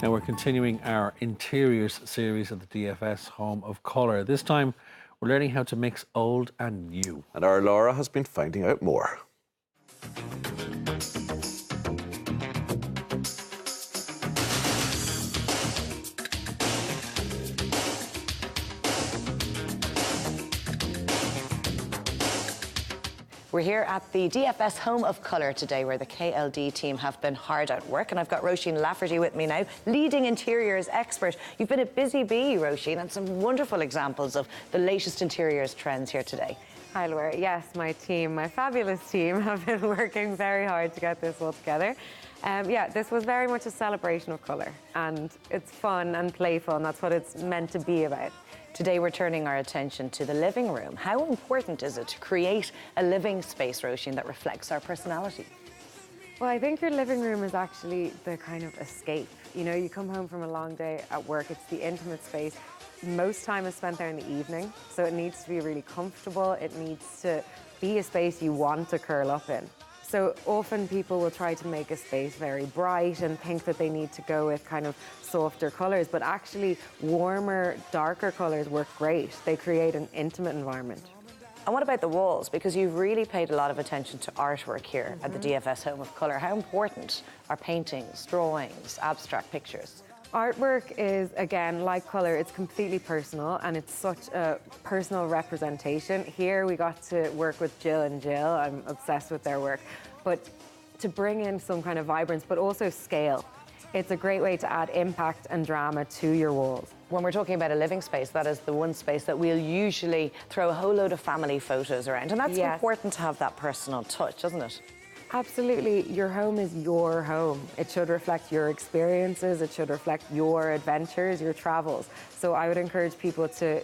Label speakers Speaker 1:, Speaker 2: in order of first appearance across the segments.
Speaker 1: Now we're continuing our interiors series at the DFS Home of Colour. This time we're learning how to mix old and new.
Speaker 2: And our Laura has been finding out more.
Speaker 3: We're here at the DFS Home of Colour today, where the KLD team have been hard at work, and I've got Roisin Lafferty with me now, leading interiors expert. You've been a busy bee, Roisin, and some wonderful examples of the latest interiors trends here today.
Speaker 4: Hi, Laura. Yes, my team, my fabulous team, have been working very hard to get this all together. This was very much a celebration of colour, and it's fun and playful, and that's what it's meant to be about.
Speaker 3: Today we're turning our attention to the living room. How important is it to create a living space, Roisin, that reflects our personality?
Speaker 4: Well, I think your living room is actually the kind of escape. You know, you come home from a long day at work, it's the intimate space. Most time is spent there in the evening, so it needs to be really comfortable. It needs to be a space you want to curl up in. So often people will try to make a space very bright and think that they need to go with kind of softer colours, but actually warmer, darker colours work great. They create an intimate environment.
Speaker 3: And what about the walls? Because you've really paid a lot of attention to artwork here at the DFS Home of Colour. How important are paintings, drawings, abstract pictures?
Speaker 4: Artwork is, again, like colour, it's completely personal, and it's such a personal representation. Here we got to work with Jill and Jill. I'm obsessed with their work. But to bring in some kind of vibrance, but also scale. It's a great way to add impact and drama to your walls.
Speaker 3: When we're talking about a living space, that is the one space that we'll usually throw a whole load of family photos around. And that's important to have that personal touch, isn't it?
Speaker 4: Absolutely. Your home is your home. It should reflect your experiences. It should reflect your adventures, your travels. So I would encourage people to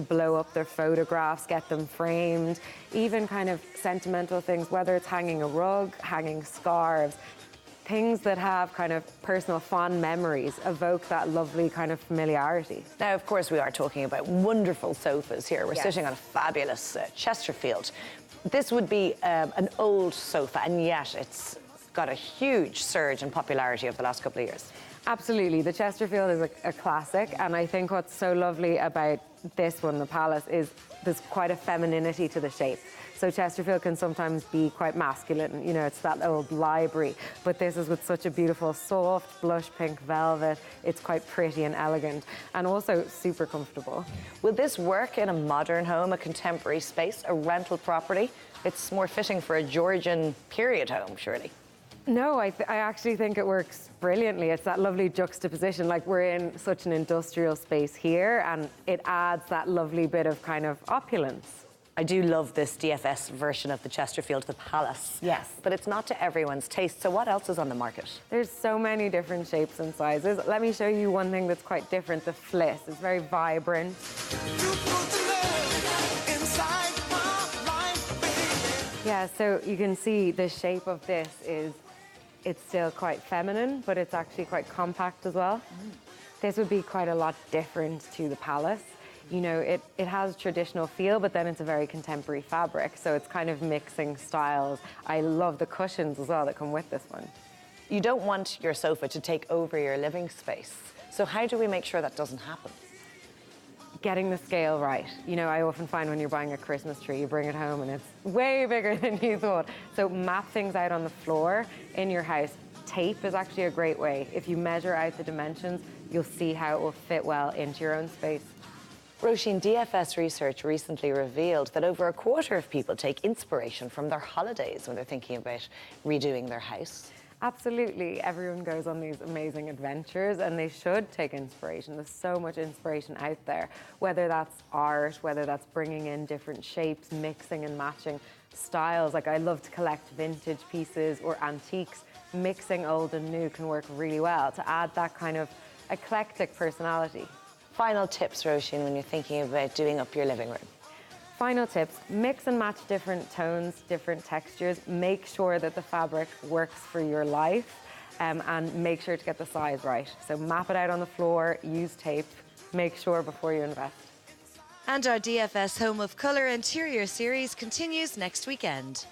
Speaker 4: blow up their photographs, get them framed, even kind of sentimental things, whether it's hanging a rug, hanging scarves, things that have kind of personal fond memories evoke that lovely kind of familiarity.
Speaker 3: Now, of course, we are talking about wonderful sofas here. We're sitting on a fabulous Chesterfield. This would be an old sofa, and yet it's got a huge surge in popularity over the last couple of years.
Speaker 4: Absolutely. The Chesterfield is a classic, and I think what's so lovely about this one, the Palace, is there's quite a femininity to the shape. So Chesterfield can sometimes be quite masculine, you know, it's that old library, but this is with such a beautiful soft blush pink velvet. It's quite pretty and elegant, and also super comfortable.
Speaker 3: Will this work in a modern home, a contemporary space, a rental property? It's more fitting for a Georgian period home, surely.
Speaker 4: No, I actually think it works brilliantly. It's that lovely juxtaposition. Like, we're in such an industrial space here, and it adds that lovely bit of kind of opulence.
Speaker 3: I do love this DFS version of the Chesterfield, the Palace.
Speaker 4: Yes.
Speaker 3: But it's not to everyone's taste, so what else is on the market?
Speaker 4: There's so many different shapes and sizes. Let me show you one thing that's quite different, the Fliss. It's very vibrant. Yeah, so you can see the shape of this it's still quite feminine, but it's actually quite compact as well. This would be quite a lot different to the Palace. You know, it has a traditional feel, but then it's a very contemporary fabric, so it's kind of mixing styles. I love the cushions as well that come with this one.
Speaker 3: You don't want your sofa to take over your living space, so how do we make sure that doesn't happen?
Speaker 4: Getting the scale right. You know, I often find when you're buying a Christmas tree, you bring it home and it's way bigger than you thought. So map things out on the floor in your house. Tape is actually a great way. If you measure out the dimensions, you'll see how it will fit well into your own space.
Speaker 3: Roisin, DFS research recently revealed that over a quarter of people take inspiration from their holidays when they're thinking about redoing their house.
Speaker 4: Absolutely. Everyone goes on these amazing adventures, and they should take inspiration. There's so much inspiration out there, whether that's art, whether that's bringing in different shapes, mixing and matching styles. Like, I love to collect vintage pieces or antiques. Mixing old and new can work really well to add that kind of eclectic personality.
Speaker 3: Final tips, Roisin, when you're thinking about doing up your living room.
Speaker 4: Final tips, mix and match different tones, different textures. Make sure that the fabric works for your life, and make sure to get the size right. So map it out on the floor, use tape, make sure before you invest.
Speaker 5: And our DFS Home of Colour interior series continues next weekend.